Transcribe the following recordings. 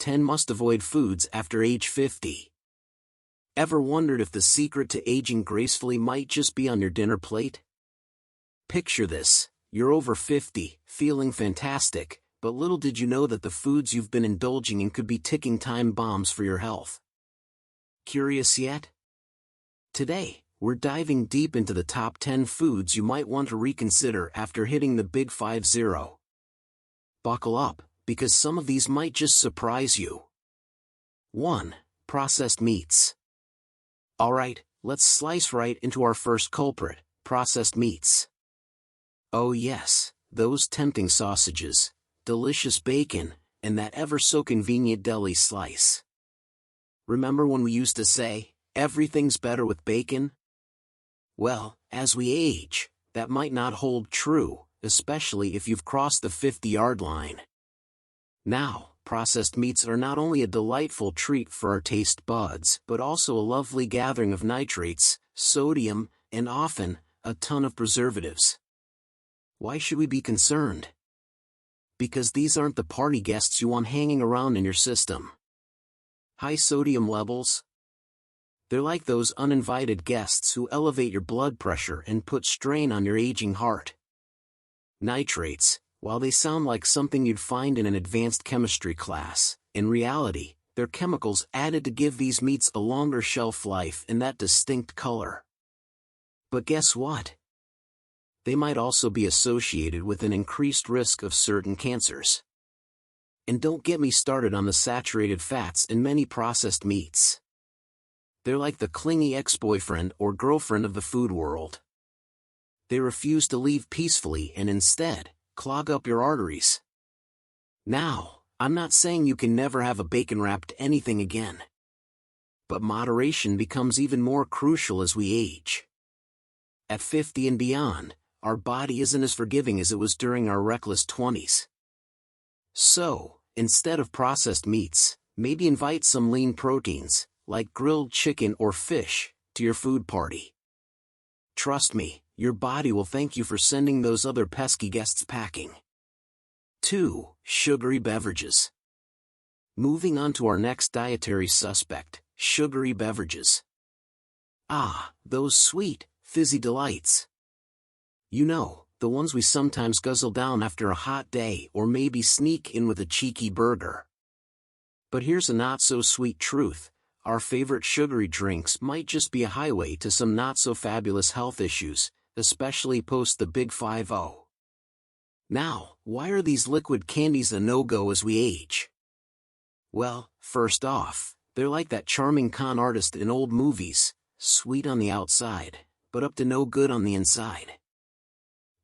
10 must-avoid foods after age 50. Ever wondered if the secret to aging gracefully might just be on your dinner plate? Picture this: you're over 50, feeling fantastic, but little did you know that the foods you've been indulging in could be ticking time bombs for your health. Curious yet? Today, we're diving deep into the top 10 foods you might want to reconsider after hitting the big 50. Buckle up, because some of these might just surprise you. 1. Processed meats. Alright, let's slice right into our first culprit: processed meats. Oh yes, those tempting sausages, delicious bacon, and that ever-so-convenient deli slice. Remember when we used to say, everything's better with bacon? Well, as we age, that might not hold true, especially if you've crossed the 50-yard line. Now, processed meats are not only a delightful treat for our taste buds, but also a lovely gathering of nitrates, sodium, and often, a ton of preservatives. Why should we be concerned? Because these aren't the party guests you want hanging around in your system. High sodium levels? They're like those uninvited guests who elevate your blood pressure and put strain on your aging heart. Nitrates, while they sound like something you'd find in an advanced chemistry class, in reality, they're chemicals added to give these meats a longer shelf life and that distinct color. But guess what? They might also be associated with an increased risk of certain cancers. And don't get me started on the saturated fats in many processed meats. They're like the clingy ex-boyfriend or girlfriend of the food world. They refuse to leave peacefully and instead, clog up your arteries. Now, I'm not saying you can never have a bacon-wrapped anything again. But moderation becomes even more crucial as we age. At 50 and beyond, our body isn't as forgiving as it was during our reckless 20s. So, instead of processed meats, maybe invite some lean proteins, like grilled chicken or fish, to your food party. Trust me, your body will thank you for sending those other pesky guests packing. 2. Sugary beverages. Moving on to our next dietary suspect, sugary beverages. Ah, those sweet, fizzy delights. You know, the ones we sometimes guzzle down after a hot day or maybe sneak in with a cheeky burger. But here's a not-so-sweet truth: our favorite sugary drinks might just be a highway to some not-so-fabulous health issues, especially post the big 50. Now, why are these liquid candies a no-go as we age? Well, first off, they're like that charming con artist in old movies, sweet on the outside, but up to no good on the inside.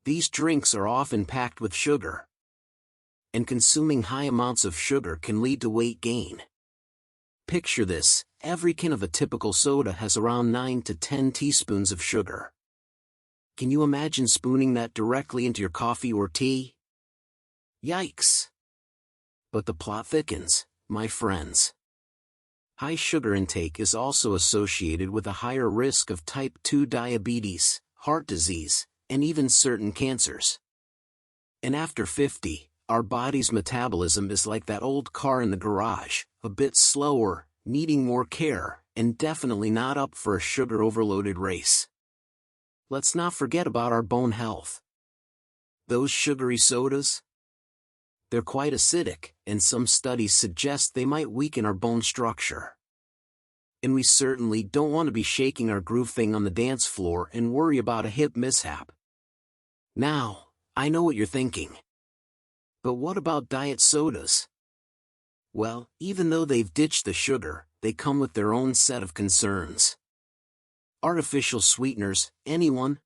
These drinks are often packed with sugar. And consuming high amounts of sugar can lead to weight gain. Picture this: every can of a typical soda has around 9 to 10 teaspoons of sugar. Can you imagine spooning that directly into your coffee or tea? Yikes! But the plot thickens, my friends. High sugar intake is also associated with a higher risk of type 2 diabetes, heart disease, and even certain cancers. And after 50, our body's metabolism is like that old car in the garage, a bit slower, needing more care, and definitely not up for a sugar-overloaded race. Let's not forget about our bone health. Those sugary sodas? They're quite acidic, and some studies suggest they might weaken our bone structure. And we certainly don't want to be shaking our groove thing on the dance floor and worry about a hip mishap. Now, I know what you're thinking. But what about diet sodas? Well, even though they've ditched the sugar, they come with their own set of concerns. Artificial sweeteners, anyone?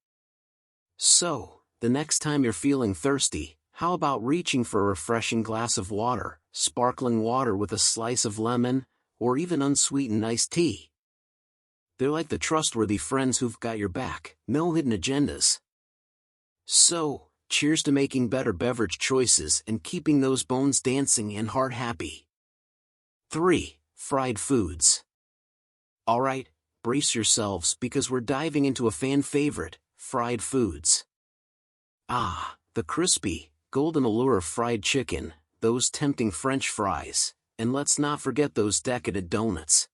So, the next time you're feeling thirsty, how about reaching for a refreshing glass of water, sparkling water with a slice of lemon, or even unsweetened iced tea? They're like the trustworthy friends who've got your back, no hidden agendas. So, cheers to making better beverage choices and keeping those bones dancing and heart happy. 3. Fried foods. Alright, brace yourselves because we're diving into a fan favorite, fried foods. Ah, the crispy, golden allure of fried chicken, those tempting French fries, And let's not forget those decadent donuts.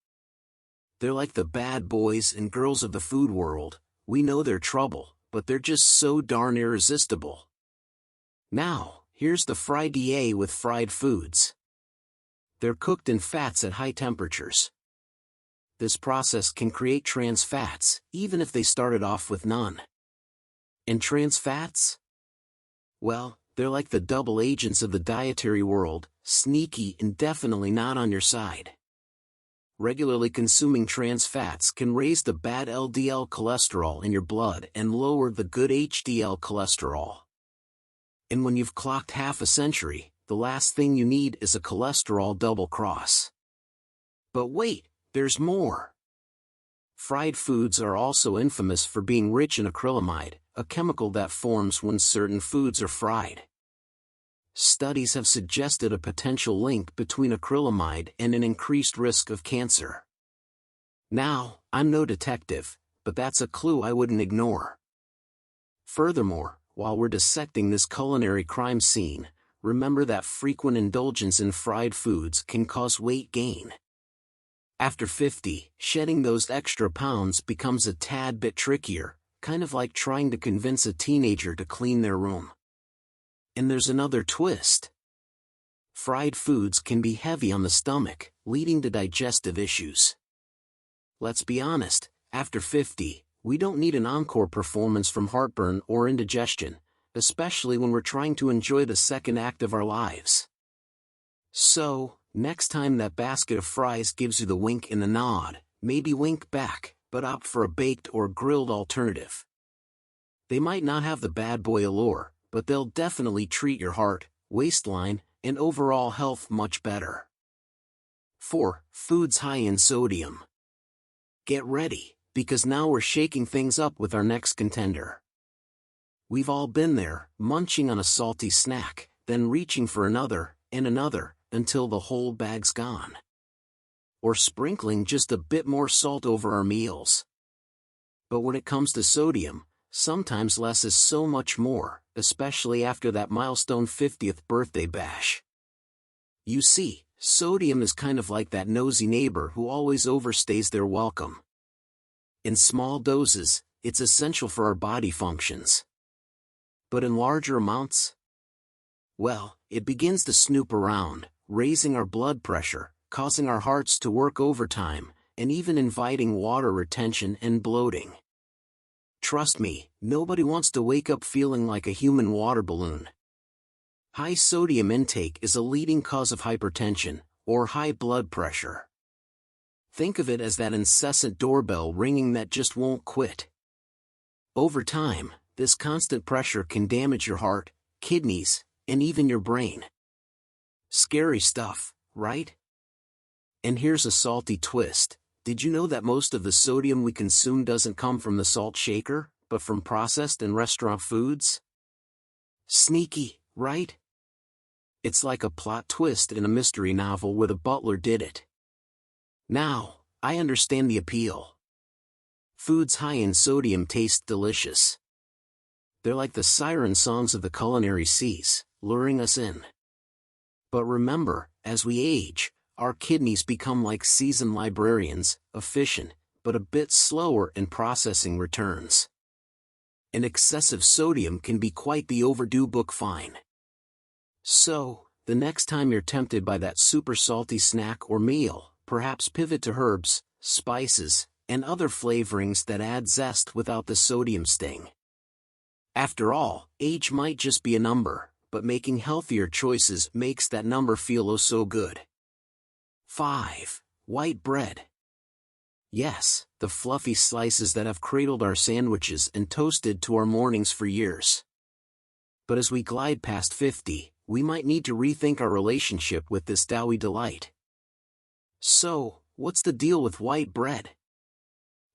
They're like the bad boys and girls of the food world. We know they're trouble, but they're just so darn irresistible. Now, here's the fried with fried foods. They're cooked in fats at high temperatures. This process can create trans fats, even if they started off with none. And trans fats? Well, they're like the double agents of the dietary world, sneaky and definitely not on your side. Regularly consuming trans fats can raise the bad LDL cholesterol in your blood and lower the good HDL cholesterol. And when you've clocked half a century, the last thing you need is a cholesterol double cross. But wait, there's more. Fried foods are also infamous for being rich in acrylamide, a chemical that forms when certain foods are fried. Studies have suggested a potential link between acrylamide and an increased risk of cancer. Now, I'm no detective, but that's a clue I wouldn't ignore. Furthermore, while we're dissecting this culinary crime scene, remember that frequent indulgence in fried foods can cause weight gain. After 50, shedding those extra pounds becomes a tad bit trickier, kind of like trying to convince a teenager to clean their room. And there's another twist. Fried foods can be heavy on the stomach, leading to digestive issues. Let's be honest, after 50, we don't need an encore performance from heartburn or indigestion, especially when we're trying to enjoy the second act of our lives. So, next time that basket of fries gives you the wink and the nod, maybe wink back, but opt for a baked or grilled alternative. They might not have the bad boy allure, but they'll definitely treat your heart, waistline, and overall health much better. 4. Foods high in sodium. Get ready, because now we're shaking things up with our next contender. We've all been there, munching on a salty snack, then reaching for another, and another, until the whole bag's gone. Or sprinkling just a bit more salt over our meals. But when it comes to sodium, sometimes less is so much more, especially after that milestone 50th birthday bash. You see, sodium is kind of like that nosy neighbor who always overstays their welcome. In small doses, it's essential for our body functions. But in larger amounts? Well, it begins to snoop around, raising our blood pressure, causing our hearts to work overtime, and even inviting water retention and bloating. Trust me, nobody wants to wake up feeling like a human water balloon. High sodium intake is a leading cause of hypertension, or high blood pressure. Think of it as that incessant doorbell ringing that just won't quit. Over time, this constant pressure can damage your heart, kidneys, and even your brain. Scary stuff, right? And here's a salty twist. Did you know that most of the sodium we consume doesn't come from the salt shaker, but from processed and restaurant foods? Sneaky, right? It's like a plot twist in a mystery novel where the butler did it. Now, I understand the appeal. Foods high in sodium taste delicious. They're like the siren songs of the culinary seas, luring us in. But remember, as we age, our kidneys become like seasoned librarians, efficient, but a bit slower in processing returns. And excessive sodium can be quite the overdue book fine. So, the next time you're tempted by that super salty snack or meal, perhaps pivot to herbs, spices, and other flavorings that add zest without the sodium sting. After all, age might just be a number, but making healthier choices makes that number feel oh so good. 5. White bread. Yes, the fluffy slices that have cradled our sandwiches and toasted to our mornings for years. But as we glide past 50, we might need to rethink our relationship with this doughy delight. So, what's the deal with white bread?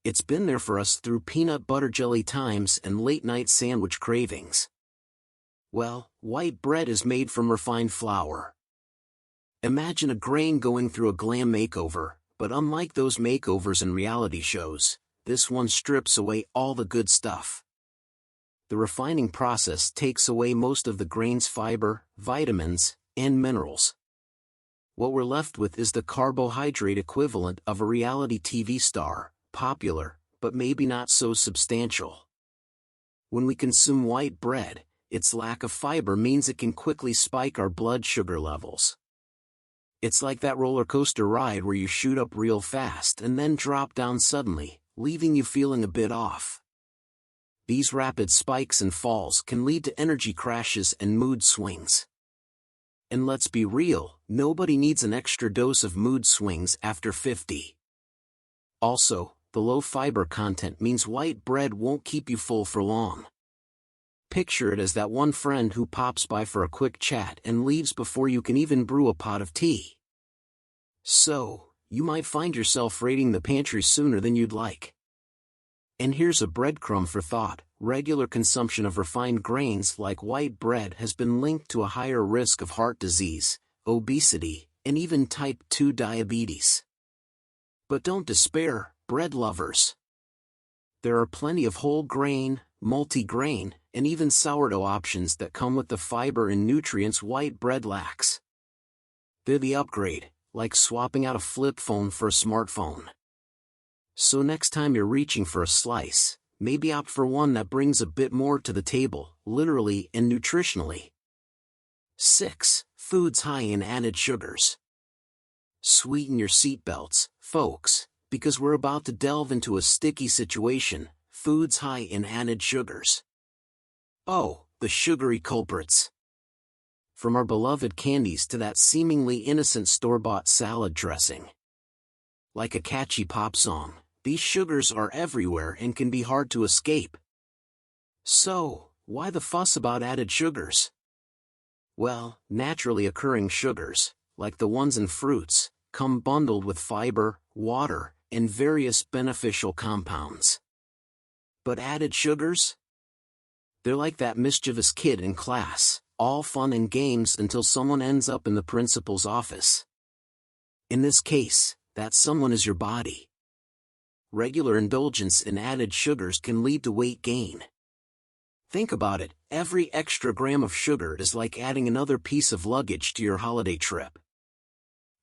It's been there for us through peanut butter jelly times and late-night sandwich cravings. Well, white bread is made from refined flour. Imagine a grain going through a glam makeover, but unlike those makeovers in reality shows, this one strips away all the good stuff. The refining process takes away most of the grain's fiber, vitamins, and minerals. what we're left with is the carbohydrate equivalent of a reality TV star, popular, but maybe not so substantial. When we consume white bread, its lack of fiber means it can quickly spike our blood sugar levels. It's like that roller coaster ride where you shoot up real fast and then drop down suddenly, leaving you feeling a bit off. These rapid spikes and falls can lead to energy crashes and mood swings. And let's be real, nobody needs an extra dose of mood swings after 50. Also, the low fiber content means white bread won't keep you full for long. Picture it as that one friend who pops by for a quick chat and leaves before you can even brew a pot of tea. So, you might find yourself raiding the pantry sooner than you'd like. And here's a breadcrumb for thought: regular consumption of refined grains like white bread has been linked to a higher risk of heart disease, obesity, and even type 2 diabetes. But don't despair, bread lovers. There are plenty of whole grain, multi-grain, and even sourdough options that come with the fiber and nutrients white bread lacks. They're the upgrade, like swapping out a flip phone for a smartphone. So next time you're reaching for a slice, maybe opt for one that brings a bit more to the table, literally and nutritionally. 6. Foods high in added sugars. Sweeten your seatbelts, folks, because we're about to delve into a sticky situation: foods high in added sugars. Oh, the sugary culprits. From our beloved candies to that seemingly innocent store-bought salad dressing. Like a catchy pop song, these sugars are everywhere and can be hard to escape. So, why the fuss about added sugars? Well, naturally occurring sugars, like the ones in fruits, come bundled with fiber, water, and various beneficial compounds. But added sugars? They're like that mischievous kid in class, all fun and games until someone ends up in the principal's office. In this case, that someone is your body. Regular indulgence in added sugars can lead to weight gain. Think about it: every extra gram of sugar is like adding another piece of luggage to your holiday trip.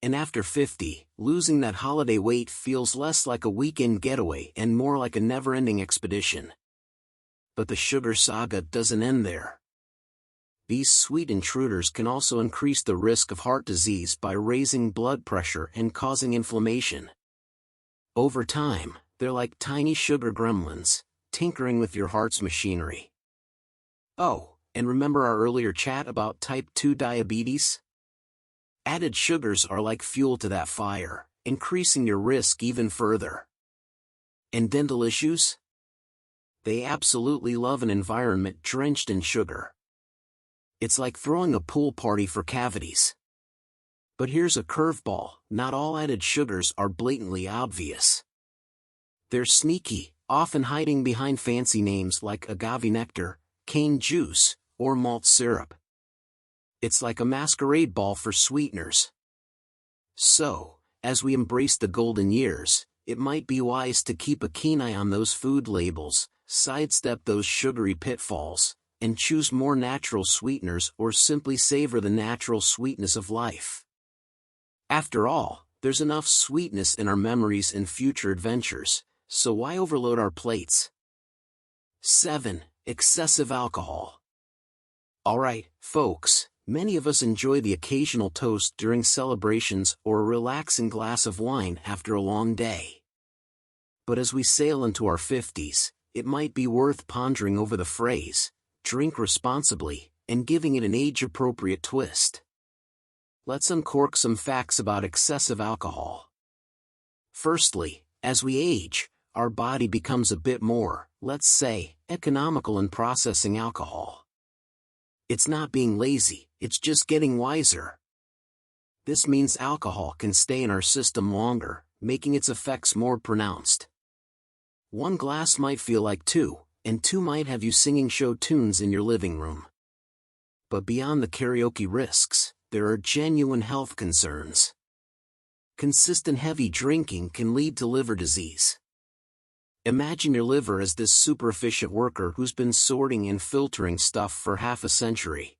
And after 50, losing that holiday weight feels less like a weekend getaway and more like a never-ending expedition. But the sugar saga doesn't end there. These sweet intruders can also increase the risk of heart disease by raising blood pressure and causing inflammation. Over time, they're like tiny sugar gremlins, tinkering with your heart's machinery. Oh, and remember our earlier chat about type 2 diabetes? Added sugars are like fuel to that fire, increasing your risk even further. And dental issues? They absolutely love an environment drenched in sugar. It's like throwing a pool party for cavities. But here's a curveball: not all added sugars are blatantly obvious. They're sneaky, often hiding behind fancy names like agave nectar, cane juice, or malt syrup. It's like a masquerade ball for sweeteners. So, as we embrace the golden years, it might be wise to keep a keen eye on those food labels, sidestep those sugary pitfalls, and choose more natural sweeteners or simply savor the natural sweetness of life. After all, there's enough sweetness in our memories and future adventures, so why overload our plates? 7. Excessive alcohol. Alright, folks, many of us enjoy the occasional toast during celebrations or a relaxing glass of wine after a long day. But as we sail into our 50s, it might be worth pondering over the phrase, "drink responsibly," and giving it an age-appropriate twist. Let's uncork some facts about excessive alcohol. Firstly, as we age, our body becomes a bit more, let's say, economical in processing alcohol. It's not being lazy, it's just getting wiser. This means alcohol can stay in our system longer, making its effects more pronounced. One glass might feel like two, and two might have you singing show tunes in your living room. But beyond the karaoke risks, there are genuine health concerns. Consistent heavy drinking can lead to liver disease. Imagine your liver as this super efficient worker who's been sorting and filtering stuff for half a century.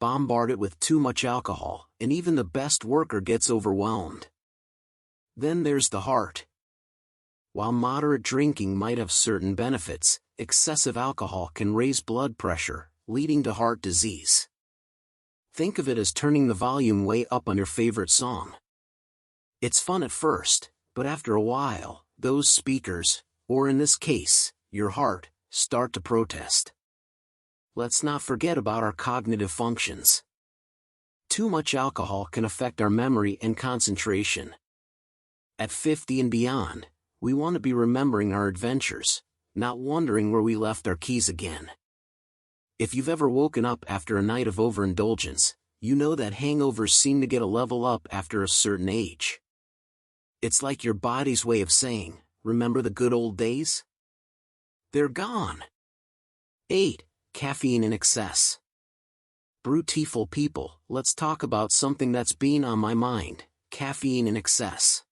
bombard it with too much alcohol, and even the best worker gets overwhelmed. Then there's the heart. While moderate drinking might have certain benefits, excessive alcohol can raise blood pressure, leading to heart disease. Think of it as turning the volume way up on your favorite song. It's fun at first, but after a while, those speakers, or in this case, your heart, start to protest. Let's not forget about our cognitive functions. Too much alcohol can affect our memory and concentration. At 50 and beyond, we want to be remembering our adventures, not wondering where we left our keys again. If you've ever woken up after a night of overindulgence, you know that hangovers seem to get a level up after a certain age. It's like your body's way of saying, remember the good old days? They're gone. 8. Caffeine in excess. Brutiful people, let's talk about something that's been on my mind, caffeine in excess.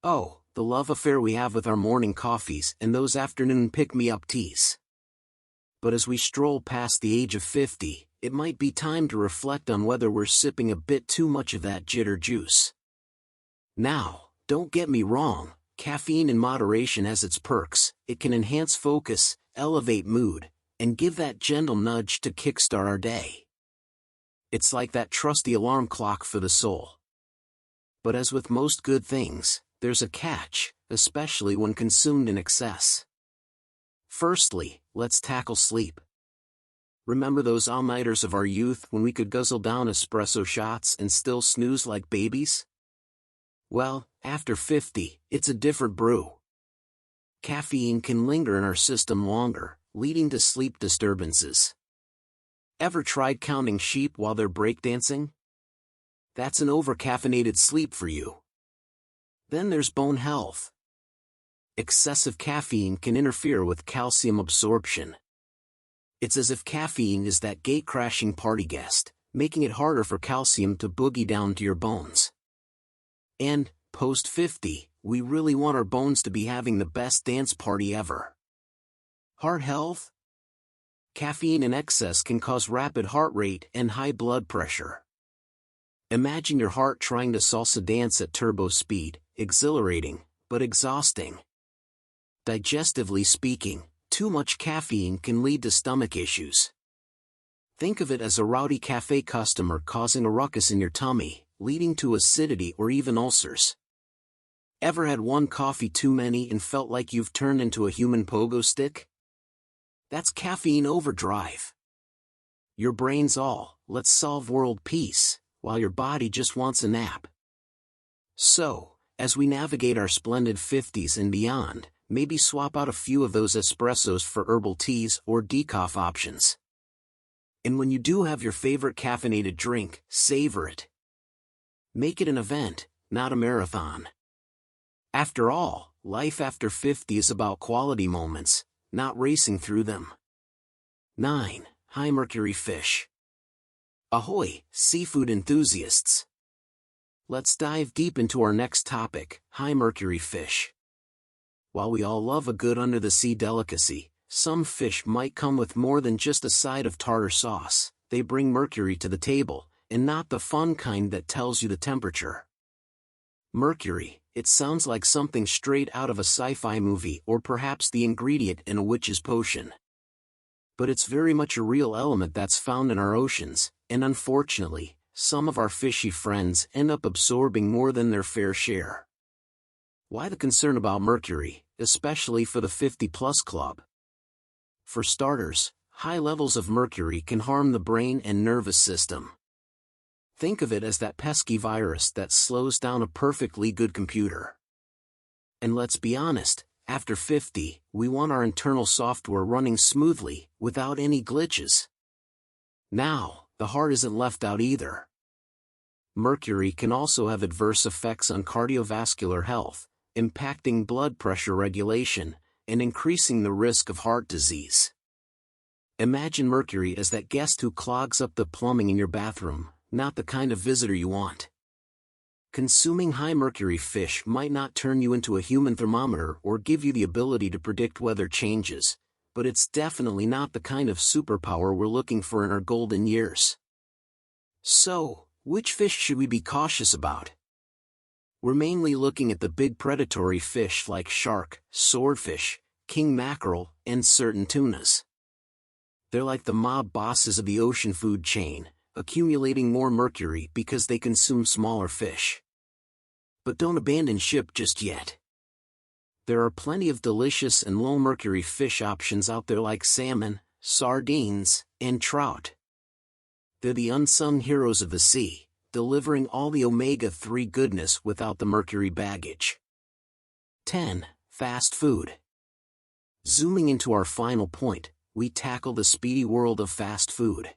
Oh, the love affair we have with our morning coffees and those afternoon pick-me-up teas. But as we stroll past the age of 50, it might be time to reflect on whether we're sipping a bit too much of that jitter juice. Now, don't get me wrong, caffeine in moderation has its perks. It can enhance focus, elevate mood, and give that gentle nudge to kickstart our day. It's like that trusty alarm clock for the soul. But as with most good things, there's a catch, especially when consumed in excess. Firstly, let's tackle sleep. Remember those all-nighters of our youth when we could guzzle down espresso shots and still snooze like babies? Well, after 50, it's a different brew. Caffeine can linger in our system longer, leading to sleep disturbances. Ever tried counting sheep while they're breakdancing? That's an over-caffeinated sleep for you. Then there's bone health. Excessive caffeine can interfere with calcium absorption. It's as if caffeine is that gate-crashing party guest, making it harder for calcium to boogie down to your bones. And, post-50, we really want our bones to be having the best dance party ever. Heart health? Caffeine in excess can cause rapid heart rate and high blood pressure. Imagine your heart trying to salsa dance at turbo speed, exhilarating, but exhausting. Digestively speaking, too much caffeine can lead to stomach issues. Think of it as a rowdy cafe customer causing a ruckus in your tummy, leading to acidity or even ulcers. Ever had one coffee too many and felt like you've turned into a human pogo stick? That's caffeine overdrive. Your brain's all, let's solve world peace, while your body just wants a nap. So, as we navigate our splendid 50s and beyond, maybe swap out a few of those espressos for herbal teas or decaf options. And when you do have your favorite caffeinated drink, savor it. Make it an event, not a marathon. After all, life after 50 is about quality moments, not racing through them. 9. High mercury fish. Ahoy, seafood enthusiasts! Let's dive deep into our next topic, high mercury fish. While we all love a good under-the-sea delicacy, some fish might come with more than just a side of tartar sauce. They bring mercury to the table, and not the fun kind that tells you the temperature. Mercury, it sounds like something straight out of a sci-fi movie or perhaps the ingredient in a witch's potion. But it's very much a real element that's found in our oceans, and unfortunately, some of our fishy friends end up absorbing more than their fair share. Why the concern about mercury, especially for the 50-plus club? For starters, high levels of mercury can harm the brain and nervous system. Think of it as that pesky virus that slows down a perfectly good computer. And let's be honest, after 50, we want our internal software running smoothly, without any glitches. Now, the heart isn't left out either. Mercury can also have adverse effects on cardiovascular health, impacting blood pressure regulation, and increasing the risk of heart disease. Imagine mercury as that guest who clogs up the plumbing in your bathroom, not the kind of visitor you want. Consuming high mercury fish might not turn you into a human thermometer or give you the ability to predict weather changes, but it's definitely not the kind of superpower we're looking for in our golden years. So, which fish should we be cautious about? We're mainly looking at the big predatory fish like shark, swordfish, king mackerel, and certain tunas. They're like the mob bosses of the ocean food chain, accumulating more mercury because they consume smaller fish. But don't abandon ship just yet. There are plenty of delicious and low-mercury fish options out there like salmon, sardines, and trout. They're the unsung heroes of the sea, delivering all the omega-3 goodness without the mercury baggage. 10. Fast food. Zooming into our final point, we tackle the speedy world of fast food.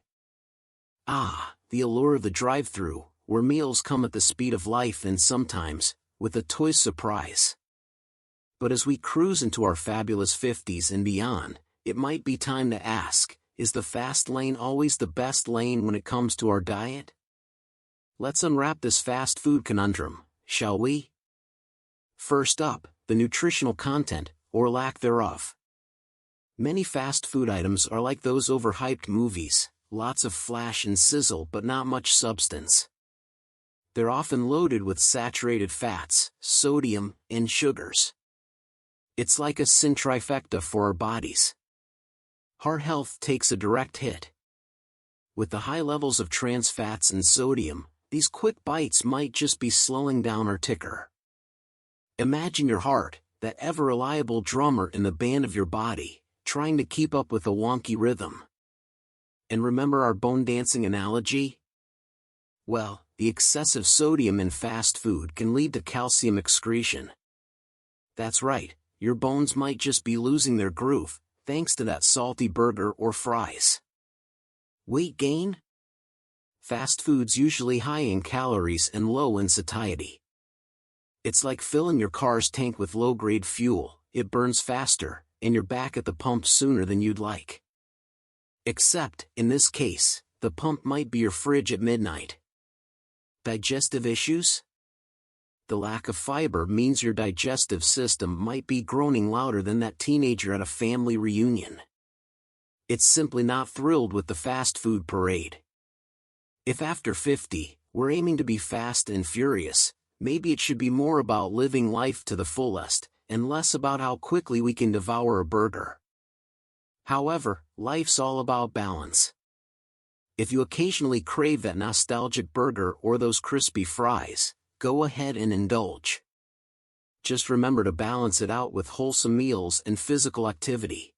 The allure of the drive-thru, where meals come at the speed of life and sometimes, with a toy surprise. But as we cruise into our fabulous 50s and beyond, it might be time to ask, is the fast lane always the best lane when it comes to our diet? Let's unwrap this fast food conundrum, shall we? First up, the nutritional content, or lack thereof. Many fast food items are like those overhyped movies, lots of flash and sizzle but not much substance. They're often loaded with saturated fats, sodium, and sugars. It's like a sin trifecta for our bodies. Heart health takes a direct hit. With the high levels of trans fats and sodium, these quick bites might just be slowing down our ticker. Imagine your heart, that ever-reliable drummer in the band of your body, trying to keep up with a wonky rhythm. And remember our bone dancing analogy? Well, the excessive sodium in fast food can lead to calcium excretion. That's right, your bones might just be losing their groove, thanks to that salty burger or fries. Weight gain? Fast food's usually high in calories and low in satiety. It's like filling your car's tank with low-grade fuel, it burns faster, and you're back at the pump sooner than you'd like. Except, in this case, the pump might be your fridge at midnight. Digestive issues? The lack of fiber means your digestive system might be groaning louder than that teenager at a family reunion. It's simply not thrilled with the fast food parade. If after 50, we're aiming to be fast and furious, maybe it should be more about living life to the fullest, and less about how quickly we can devour a burger. However, life's all about balance. If you occasionally crave that nostalgic burger or those crispy fries, go ahead and indulge. Just remember to balance it out with wholesome meals and physical activity.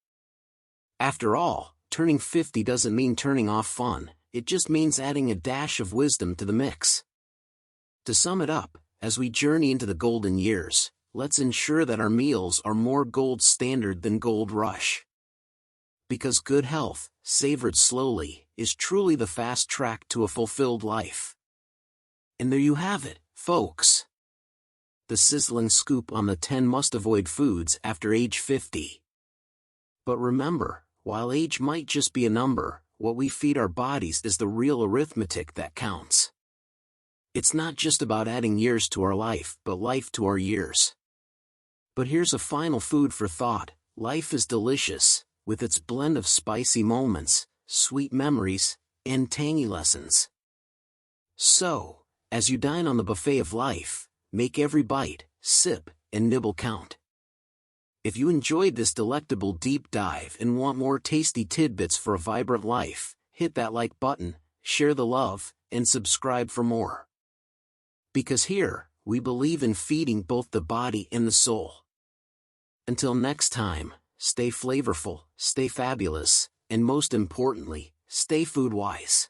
After all, turning 50 doesn't mean turning off fun, it just means adding a dash of wisdom to the mix. To sum it up, as we journey into the golden years, let's ensure that our meals are more gold standard than gold rush. Because good health, savored slowly, is truly the fast track to a fulfilled life. And there you have it, folks. The sizzling scoop on the 10 must-avoid foods after age 50. But remember, while age might just be a number, what we feed our bodies is the real arithmetic that counts. It's not just about adding years to our life, but life to our years. But here's a final food for thought: life is delicious, with its blend of spicy moments, sweet memories, and tangy lessons. So, as you dine on the buffet of life, make every bite, sip, and nibble count. If you enjoyed this delectable deep dive and want more tasty tidbits for a vibrant life, hit that like button, share the love, and subscribe for more. Because here, we believe in feeding both the body and the soul. Until next time, stay flavorful, stay fabulous, and most importantly, stay food wise.